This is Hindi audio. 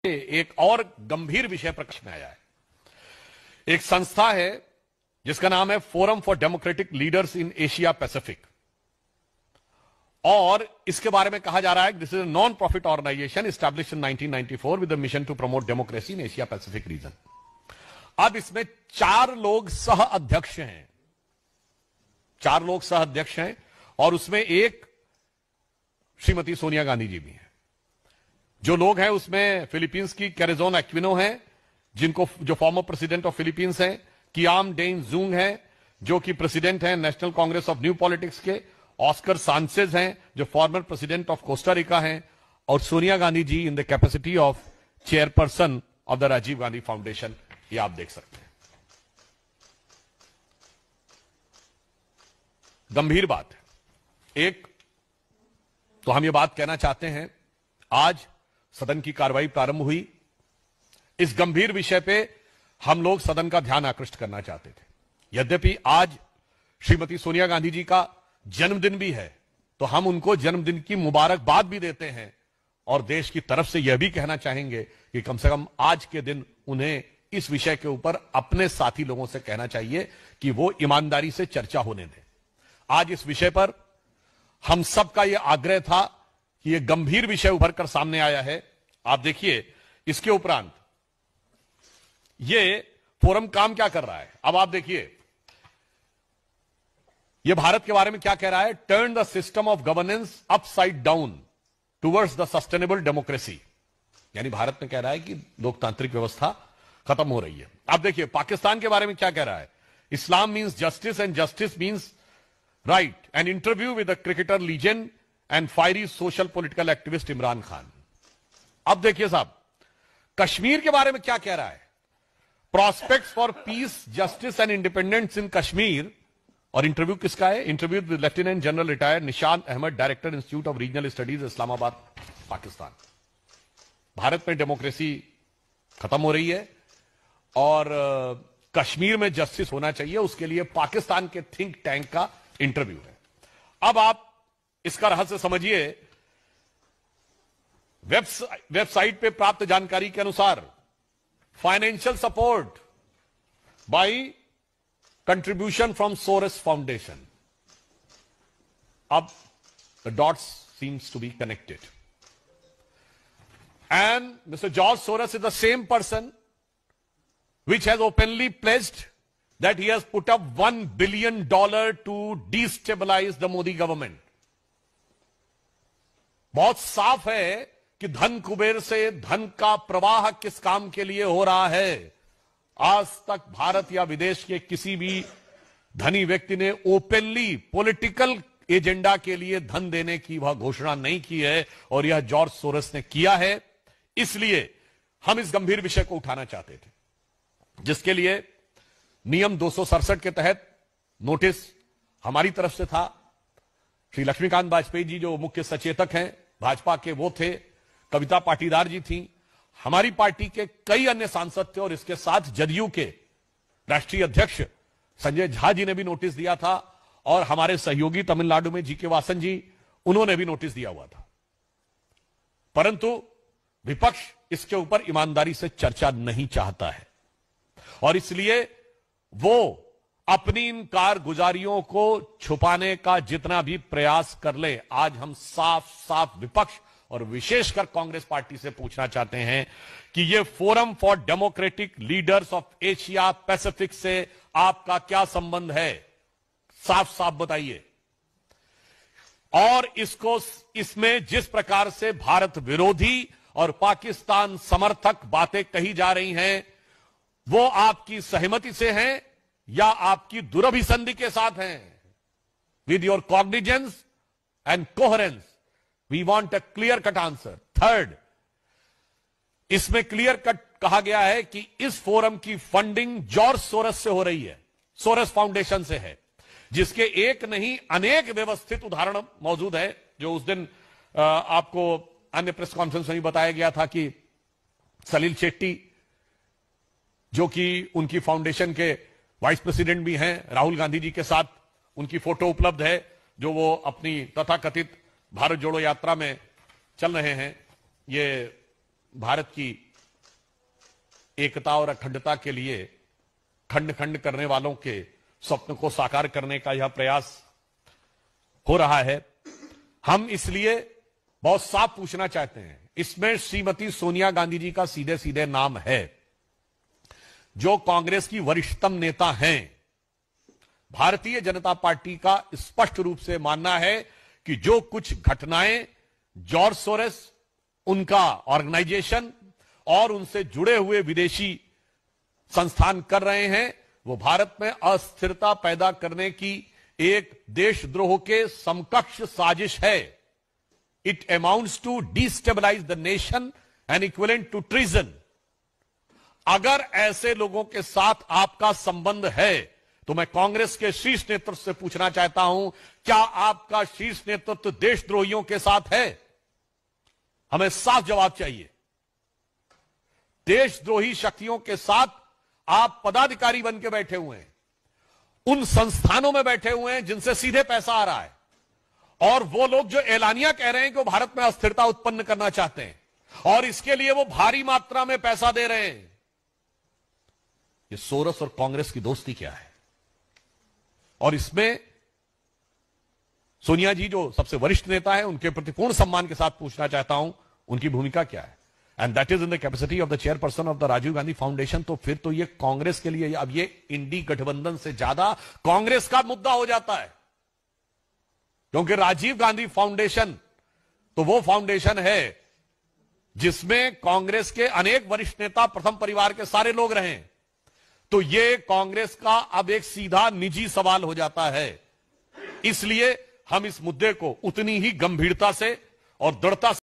एक और गंभीर विषय प्रकाश में आया है। एक संस्था है जिसका नाम है forum for democratic leaders in Asia Pacific, और इसके बारे में कहा जा रहा है this is a non profit organization established in 1994 with the mission to promote democracy in Asia Pacific region. अब इसमें 4 लोग सह अध्यक्ष हैं, 4 लोग सह अध्यक्ष हैं, और उसमें एक श्रीमती सोनिया गांधी जी भी हैं। जो लोग हैं उसमें फिलीपींस की कैरेजोन एक्विनो है, जो फॉर्मर प्रेसिडेंट ऑफ फिलीपींस हैं, कियाम डेन जूंग है जो कि प्रेसिडेंट हैं National Congress of New Politics के, ऑस्कर सांचेज हैं जो former president of Costa Rica हैं, और Sonia Gandhi ji in the capacity of chairperson of the Rajiv Gandhi Foundation. ये आप देख सकते हैं। गंभीर बात है। एक तो हम ये बात कहना चाहते हैं, आज सदन की कार्रवाई प्रारंभ हुई, इस गंभीर विषय पे हम लोग सदन का ध्यान आकृष्ट करना चाहते थे। यद्यपि आज श्रीमती सोनिया गांधी जी का जन्मदिन भी है, तो हम उनको जन्मदिन की मुबारकबाद भी देते हैं, और देश की तरफ से यह भी कहना चाहेंगे कि कम से कम आज के दिन उन्हें इस विषय के ऊपर अपने साथी लोगों से कहना चाहिए कि वो ईमानदारी से चर्चा होने दें। आज इस विषय पर हम सबका यह आग्रह था कि यह गंभीर विषय उभर कर सामने आया है। आप देखिए, इसके उपरांत यह फोरम काम क्या कर रहा है। अब आप देखिए, यह भारत के बारे में क्या कह रहा है, turn the system of governance upside down towards the sustainable democracy. यानी भारत में कह रहा है कि लोकतांत्रिक व्यवस्था खत्म हो रही है। आप देखिए, पाकिस्तान के बारे में क्या कह रहा है, Islam means justice and justice means right, an interview with the cricketer legend and fiery social political activist Imran Khan. अब देखिए साहब, कश्मीर के बारे में क्या कह रहा है, prospects for peace justice and independence in Kashmir, और इंटरव्यू किसका है, interview with lieutenant general retired Nishant Ahmed, director institute of regional studies Islamabad, Pakistan. Bharat में डेमोक्रेसी खत्म हो रही है और कश्मीर में जस्टिस होना चाहिए, उसके लिए पाकिस्तान के थिंक टैंक का इंटरव्यू है। अब आप इसका रहस्य समझिए। वेबसाइट पे प्राप्त जानकारी के अनुसार financial support by contribution from Soros foundation. अब the dots seems to be connected, and mister George Soros is the same person which has openly pledged that he has put up $1 billion to destabilize the Modi government. बहुत साफ है कि धन कुबेर से धन का प्रवाह किस काम के लिए हो रहा है। आज तक भारत या विदेश के किसी भी धनी व्यक्ति ने ओपनली पॉलिटिकल एजेंडा के लिए धन देने की वह घोषणा नहीं की है, और यह जॉर्ज सोरस ने किया है। इसलिए हम इस गंभीर विषय को उठाना चाहते थे, जिसके लिए नियम 267 के तहत नोटिस हमारी तरफ से था। श्री लक्ष्मीकांत वाजपेयी जी जो मुख्य सचेतक हैं भाजपा के, वो थे, कविता पाटीदार जी थी, हमारी पार्टी के कई अन्य सांसद थे, और इसके साथ जदयू के राष्ट्रीय अध्यक्ष संजय झा जी ने भी नोटिस दिया था, और हमारे सहयोगी तमिलनाडु में जीके वासन जी, उन्होंने भी नोटिस दिया हुआ था। परंतु विपक्ष इसके ऊपर ईमानदारी से चर्चा नहीं चाहता है, और इसलिए वो अपनी इन कारगुजारियों को छुपाने का जितना भी प्रयास कर ले, आज हम साफ साफ विपक्ष और विशेषकर कांग्रेस पार्टी से पूछना चाहते हैं कि ये forum for democratic leaders of Asia Pacific से आपका क्या संबंध है, साफ साफ बताइए। और इसमें जिस प्रकार से भारत विरोधी और पाकिस्तान समर्थक बातें कही जा रही हैं, वो आपकी सहमति से हैं या आपकी दुरभिसंधि के साथ हैं। With your cognizance and coherence we want a clear cut answer. Third, इसमें क्लियर कट कहा गया है कि इस फोरम की फंडिंग जॉर्ज सोरस से हो रही है, सोरस फाउंडेशन से है, जिसके एक नहीं अनेक व्यवस्थित उदाहरण मौजूद है, जो उस दिन आपको अन्य प्रेस कॉन्फ्रेंस में भी बताया गया था कि सलील शेट्टी जो कि उनकी फाउंडेशन के वाइस प्रेसिडेंट भी हैं, राहुल गांधी जी के साथ उनकी फोटो उपलब्ध है, जो वो अपनी तथाकथित भारत जोड़ो यात्रा में चल रहे हैं। ये भारत की एकता और अखंडता के लिए खंड खंड करने वालों के स्वप्न को साकार करने का यह प्रयास हो रहा है। हम इसलिए बहुत साफ पूछना चाहते हैं, इसमें श्रीमती सोनिया गांधी जी का सीधे सीधे नाम है, जो कांग्रेस की वरिष्ठतम नेता हैं। भारतीय जनता पार्टी का स्पष्ट रूप से मानना है कि जो कुछ घटनाएं जॉर्ज सोरेस, उनका ऑर्गेनाइजेशन और उनसे जुड़े हुए विदेशी संस्थान कर रहे हैं, वो भारत में अस्थिरता पैदा करने की एक देशद्रोह के समकक्ष साजिश है। It amounts to destabilize the nation and equivalent to treason. अगर ऐसे लोगों के साथ आपका संबंध है तो मैं कांग्रेस के शीर्ष नेतृत्व से पूछना चाहता हूं, क्या आपका शीर्ष नेतृत्व देशद्रोहियों के साथ है? हमें साफ जवाब चाहिए। देशद्रोही शक्तियों के साथ आप पदाधिकारी बन के बैठे हुए हैं, उन संस्थानों में बैठे हुए हैं जिनसे सीधे पैसा आ रहा है, और वो लोग जो एलानिया कह रहे हैं कि वो भारत में अस्थिरता उत्पन्न करना चाहते हैं और इसके लिए वो भारी मात्रा में पैसा दे रहे हैं। ये सोरस और कांग्रेस की दोस्ती क्या है? और इसमें सोनिया जी जो सबसे वरिष्ठ नेता है, उनके प्रति पूर्ण सम्मान के साथ पूछना चाहता हूं, उनकी भूमिका क्या है? And that is in the capacity of the chairperson of the Rajiv Gandhi foundation. तो फिर तो ये कांग्रेस के लिए अब ये इंडी गठबंधन से ज्यादा कांग्रेस का मुद्दा हो जाता है, क्योंकि राजीव गांधी फाउंडेशन तो वो फाउंडेशन है जिसमें कांग्रेस के अनेक वरिष्ठ नेता, प्रथम परिवार के सारे लोग रहे। तो ये कांग्रेस का अब एक सीधा निजी सवाल हो जाता है। इसलिए हम इस मुद्दे को उतनी ही गंभीरता से और दृढ़ता से